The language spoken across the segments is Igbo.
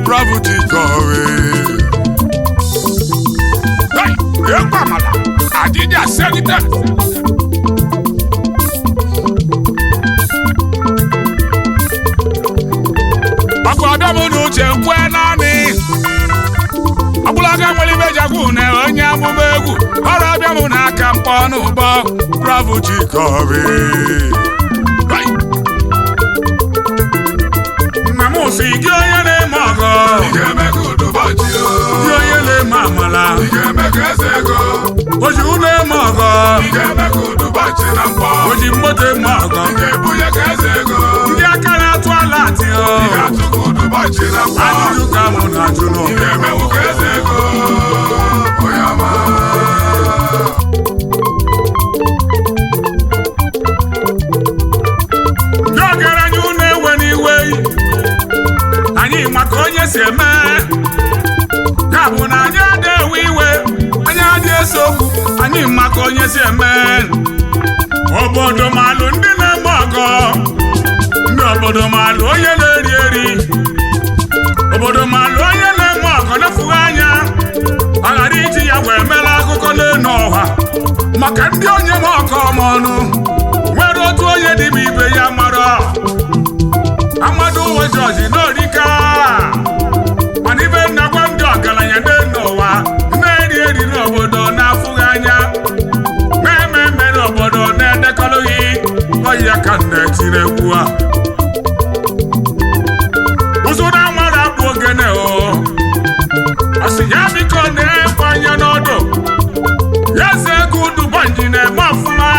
Bravo Chikowe. Hey, Yopamala. Adija Senita. Bako Adamu nuche kwenani. Abulaga mwelibeja kune onyamu megu. Arabia muna kampanu ba. Bravo Chikowe. Hey. Namusi gyoyane mago. Igeme kudubachi o. Gyoyele mamala. Igeme kesego. Ojune mago. Igeme kudubachi nampo. Ojimote mago. Igebuye kesego. Ndiakana twalati o. Igatu kudubachi nampo. Ajuka muna juno. Igeme ukesego. Oyama. Yogera nyune weni wei. Anyị maka onye si eme ya bụ na anyị adịghị iwe anyị adịghị esokwu anyị maka onye si eme obodo malụ ndị na-eme ọgọ ndị obodo malụ onye na-eri eri obodo malụ onye na-eme ọgọ na-efughị anya ọ ghara iji ya wee mere akụkọ n'elu ọha maka ndị onye ma ọkọ ọnụ nwere otu onye dịbe ibe ya mara Amadu uwe George n'orika mana ibe nnagwa ndị ọgaranya n'ụwa na-eri eri n'obodo na-afụghị anya na-eme n'obodo na-edekọrọghị oyi aka na-etiri egwu a ụzụ na nwere akpụ ogene o ọsị ya biko na-ekwe anya n'ọdụ ya eze ego Dubanji na-eme ọfụma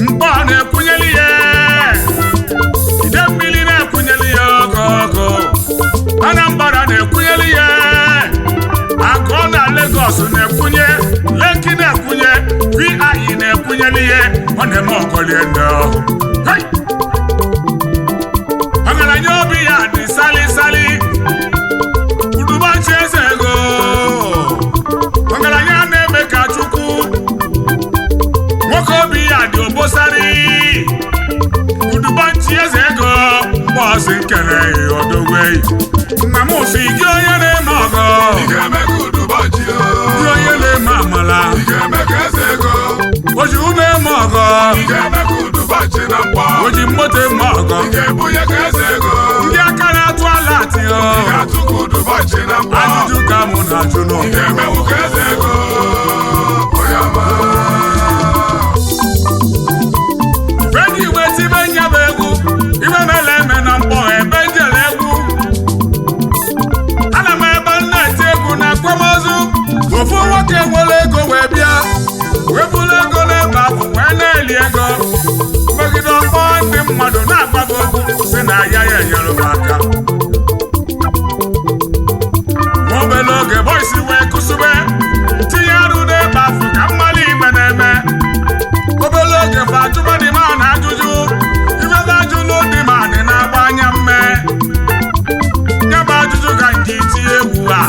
mgbe ọ na-ekwunyeli ya Anambra na-ekwunyeli ya Agụ na Lagos na-ekwunye Lekki na-ekwunye VI na-ekwunyeli ya ọ na-eme ọkọlie ndị ọhụ ọgaranya obi ya dị sali Udubanji eze ego ọgaranya na-eme ka Chukwu nwoke obi ya dị obosari Udubanji eze ego mgbọsị nkele ọdọgwe Namusi gyoye le mago. Igeme kudubachi o. Gyoye le mamala. Igeme kesego. Ojume mago. Igeme kudubachi nampo. Ojimote mago. Igebuye kesego. Ndiakana twalati o. Igatu kudubachi nampo. Ajuka muna juno. Igeme ukesego. Oyama. Fedi weti benya begu. Ibe meleme nampo ebenjele egu. Ofu nwoke nwere ego wee bịa wepụrụ ego n'ebe ahụ wee na-eli ego megide ọkpọ ndị mmadụ na-agbago okwu si na ya enyere m aka obere oge bọisi wee kụsube tinye arụ n'ebe ahụ ka mmalị igbe na-eme obere oge fa ajụba dị ma na ajụjụ ibebe ajụlụ dị ma dị na-agba anya mme nyebe ajụjụ ka nke itinye egwu a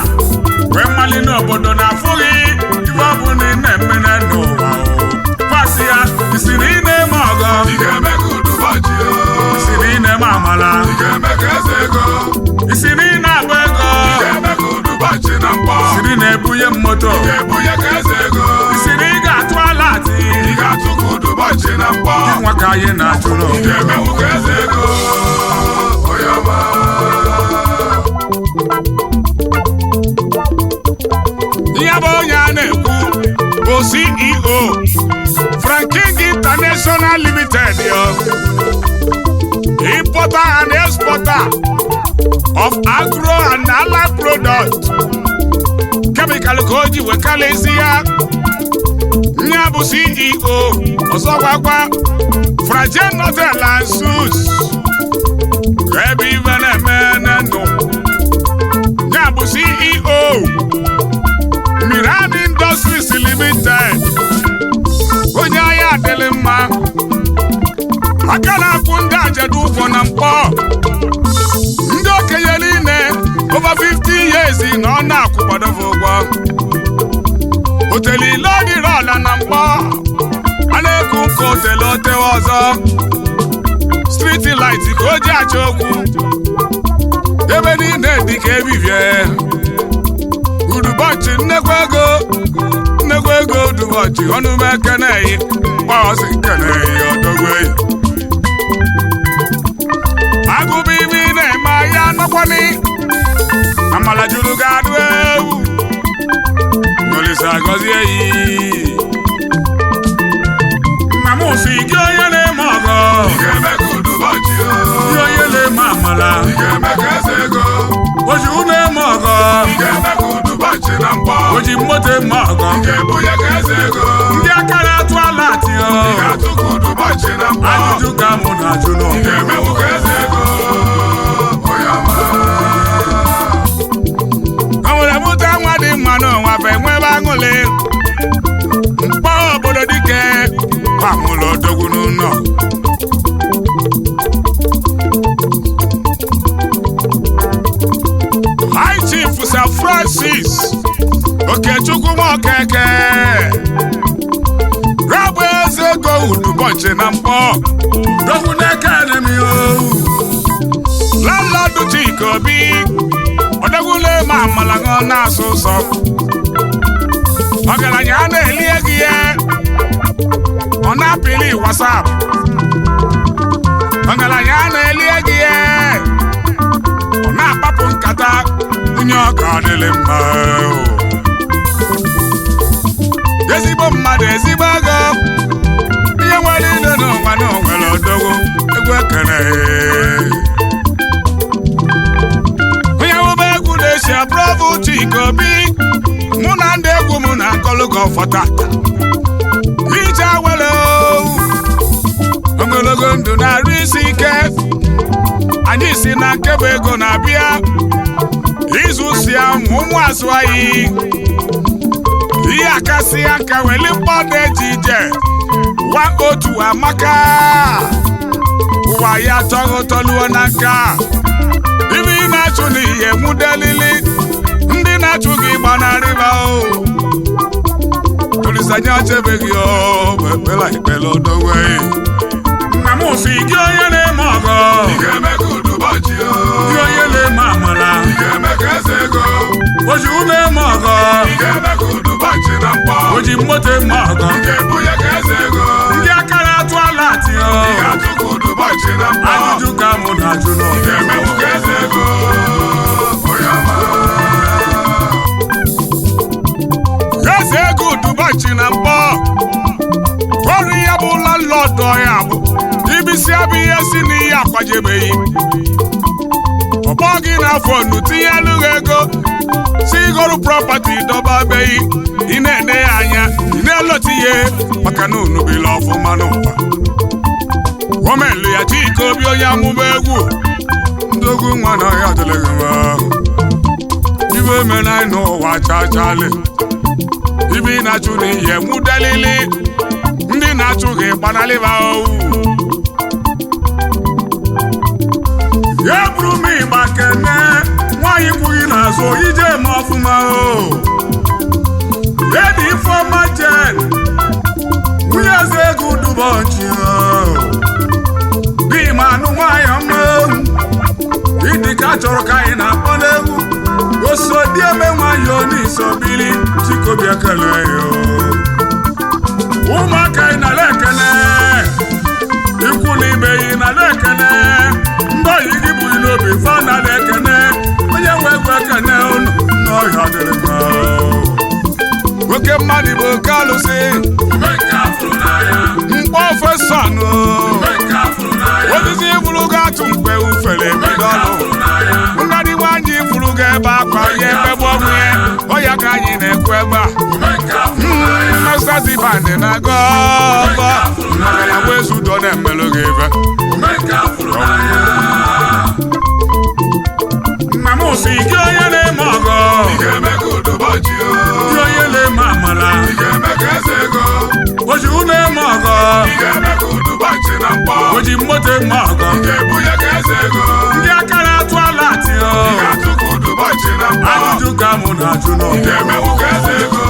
wee mmali n'obodo na-afụghị ife ọ bụ na ị na-eme n'ụwa fasị ya isi na ị na-eme ọgọ isi na ị na-eme amala isi na ị na-agba ego isi na ị na-ebunye moto isi na ị ga-atụ alati nwa ka anyị na-achụrụ CEO Franking International Limited importer and exporter of agro and allied products chemical koji wekalisia Nyabu CEO Osogwagwa Fragen Hotel and Suits Rebi Venemeneno Nyabu CEO Miran Industries Limited Onyaya adịlị mma aka na-akwụ ndị ajadu ụgwọ na mkpọ ndị okenye niile over 50 years na ọ na-akwụkwadobe ụgwọ hotelu ile ọdịrị ọla na mkpọ a na-eku nke hotelu otewe ọzọ street light ka o ji achọ okwu ebe niile dị ka ebibie udubọchị nnekwu ego udubọchị ọnụme keneyi mgbaọsị keneyi ọdọgweyi agụba imi na-eme ahịa nọkwani amala juru ga-adụ ewu Olisa gọzie yi nna m si gị onye na-eme ọgọ onye na-eme amala oji ụlọ eme ọgọ oji mmoto eme ọgọ ndị aka na-atụ ala atịọ ajụjụ ka mụ na-ajụ o nwere mụta nwa dị mma n'ụwa bụ enwebe aṅụlị mkpọ obodo dike kwamụlụ odogwu n'ụlọ High Chief Sir Francis Okechukwu Nwokeke rabụ eze ego udubọchị na mkpọ dogwu n'eke enemi landlord Chika Obi odogwule ma amala ṅụ na-asụ ụsọ ọgaranya a na-eli ego ya ọ na-apịli WhatsApp ọgaranya a na-eli ego ya ọ na-akpapụ nkata onye ọka adịlị mma ezigbo mmadụ ezigbo ego ihe nwere ile n'ụwa na onwere odogwu egwu ekere onye wube egwu na-esi aprọvụ Chika Obi mụ na ndị egwu mụ na akọlụgọ fọta ije awere ogologo ndụ na-arụ isi ike anyị si na nkebe ego na-abịa izu si ya ụmụ azụ anyị ihe akasị ya nka weli mkpọdụ eji ije wa otu amaka ụwa ya tọghị ụtọluo na nka ibe ị na-achụ n'ihe nwudelili ndị na-achụ gị gbanarịba Olisanya chebeghị ekpela ikpele odogwe nna m si gị onye na-eme ọgọ gị onye na-eme amala oji ụlọ eme ọgọ oji mmoto eme ọgọ ndị aka na-atụ ala atịọ ajụjụ ka mụ na-ajụ eze ego udubọchị na mkpọ ọrụ ya bụ landlord ya bụ ibisi abụ ihe si n'ihe akwajebeghị ọkpọ gị n'afọ nu tinye alụghị ego si igoro prọpati dọbabeghị ị na-ene ya anya ị na-elota ihe maka na unubila ọfụma n'ụwa omelu ya Chika Obi onye amụba egwu ndị ogwu nwa na ọhịa adịlịghị mma ibe emena anyị n'ụwa chachali ibe ị na-achụ n'ihe nwudelili ndị na-achụ gị gbanalịba owu ya bụrụ m ịgba kene nwaanyị kwughị n'azụ ije eme ọfụma edi Ifeọma Jen nwunye eze ego udubọchị dị ma anụ nwaanyị ọma ịdị ka chọrọ ka anyị na-akpọ n'egwu osodieme nwaanyị onisobili Chika Obi ekele ya ụmụaka ị nara ekene ikwu na ibe yi nara ekene ndị oyi gị bụ n'obi fa nara ekene onye nwe egwu ekene ụnụ n'ọhịa dịrị mma nwoke mmadụ bụ oke alụsị mkpọ ofesọnụ osisi ifuru ga-atụ mgbe ufere ebido ọlụ ngadi nwaanyị ifuru ga-ebe akwa ihe emegbu ọnwụ ya ọya ka anyị na-ekwu ebe a mmesazibandị na-aga ọgọ maka na nwezu udo na-emelụ gị ebe nna m si gị onye na-eme ọgọ gị onye na-eme amala oji ụlọ eme ọgọ o ji moto eme ọgọ ndị aka na-atụ ala atị ajụjụ ka mụ na-ajụ n'ọgụ